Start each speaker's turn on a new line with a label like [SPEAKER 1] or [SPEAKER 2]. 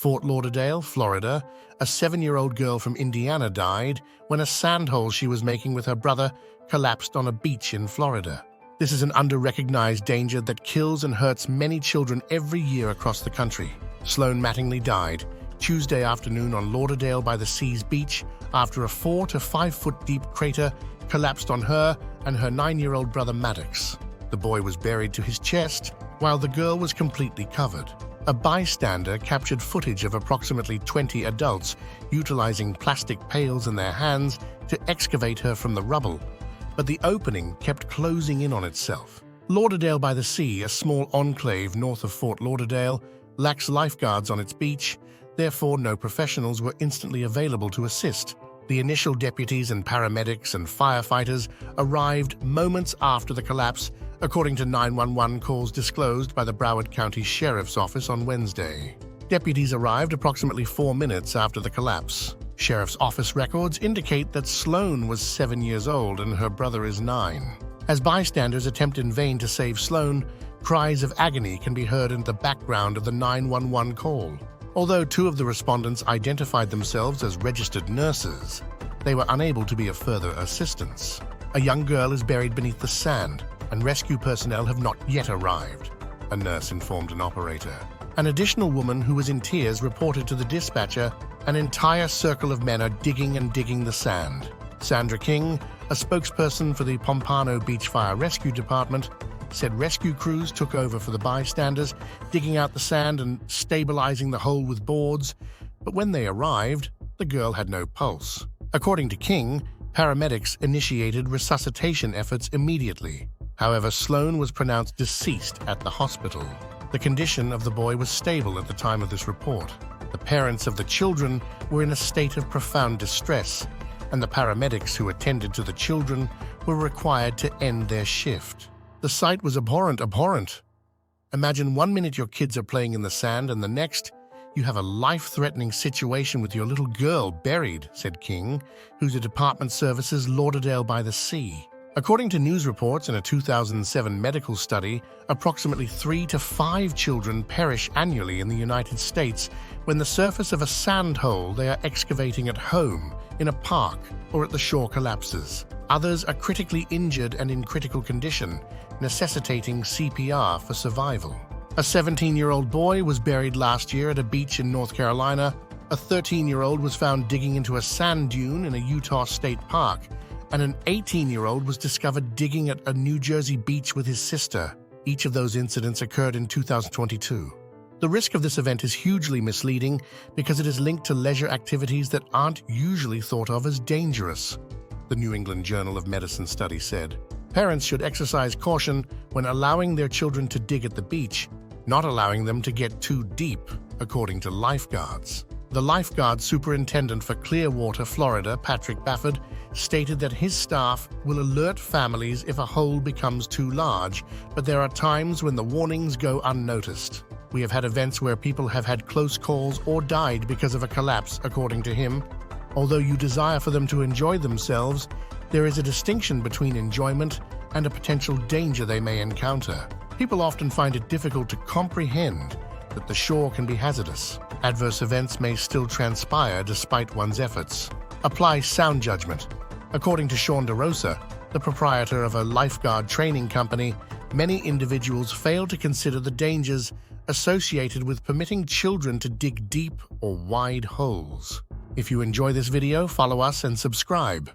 [SPEAKER 1] Fort Lauderdale, Florida, a 7-year-old girl from Indiana died when a sandhole she was making with her brother collapsed on a beach in Florida. This is an under-recognized danger that kills and hurts many children every year across the country. Sloan Mattingly died Tuesday afternoon on Lauderdale-by-the-Sea's beach after a 4 to 5 foot deep crater collapsed on her and her 9-year-old brother Maddox. The boy was buried to his chest, while the girl was completely covered. A bystander captured footage of approximately 20 adults utilizing plastic pails in their hands to excavate her from the rubble, but the opening kept closing in on itself. Lauderdale-by-the-Sea, a small enclave north of Fort Lauderdale, lacks lifeguards on its beach, therefore no professionals were instantly available to assist. The initial deputies and paramedics and firefighters arrived moments after the collapse, according to 911 calls disclosed by the Broward County Sheriff's Office on Wednesday. Deputies arrived approximately 4 minutes after the collapse. Sheriff's Office records indicate that Sloan was 7 years old and her brother is 9. As bystanders attempt in vain to save Sloan, cries of agony can be heard in the background of the 911 call. Although 2 of the respondents identified themselves as registered nurses, they were unable to be of further assistance. A young girl is buried beneath the sand, and rescue personnel have not yet arrived, a nurse informed an operator. An additional woman who was in tears reported to the dispatcher, "An entire circle of men are digging and digging the sand." Sandra King, a spokesperson for the Pompano Beach Fire Rescue Department, said rescue crews took over for the bystanders, digging out the sand and stabilizing the hole with boards, but when they arrived, the girl had no pulse. According to King, paramedics initiated resuscitation efforts immediately. However, Sloan was pronounced deceased at the hospital. The condition of the boy was stable at the time of this report. The parents of the children were in a state of profound distress, and the paramedics who attended to the children were required to end their shift. The sight was abhorrent. Imagine 1 minute your kids are playing in the sand and the next, you have a life-threatening situation with your little girl buried, said King, whose department services Lauderdale-by-the-Sea. According to news reports in a 2007 medical study, approximately 3 to 5 children perish annually in the United States when the surface of a sand hole they are excavating at home, in a park, or at the shore collapses. Others are critically injured and in critical condition, necessitating CPR for survival. A 17-year-old boy was buried last year at a beach in North Carolina. A 13-year-old was found digging into a sand dune in a Utah state park, and an 18-year-old was discovered digging at a New Jersey beach with his sister. Each of those incidents occurred in 2022. The risk of this event is hugely misleading because it is linked to leisure activities that aren't usually thought of as dangerous, the New England Journal of Medicine study said. Parents should exercise caution when allowing their children to dig at the beach, not allowing them to get too deep, according to lifeguards. The lifeguard superintendent for Clearwater, Florida, Patrick Bafford, stated that his staff will alert families if a hole becomes too large, but there are times when the warnings go unnoticed. We have had events where people have had close calls or died because of a collapse, according to him. Although you desire for them to enjoy themselves, there is a distinction between enjoyment and a potential danger they may encounter. People often find it difficult to comprehend that the shore can be hazardous. Adverse events may still transpire despite one's efforts. Apply sound judgment. According to Sean DeRosa, the proprietor of a lifeguard training company, many individuals fail to consider the dangers associated with permitting children to dig deep or wide holes. If you enjoy this video, follow us and subscribe.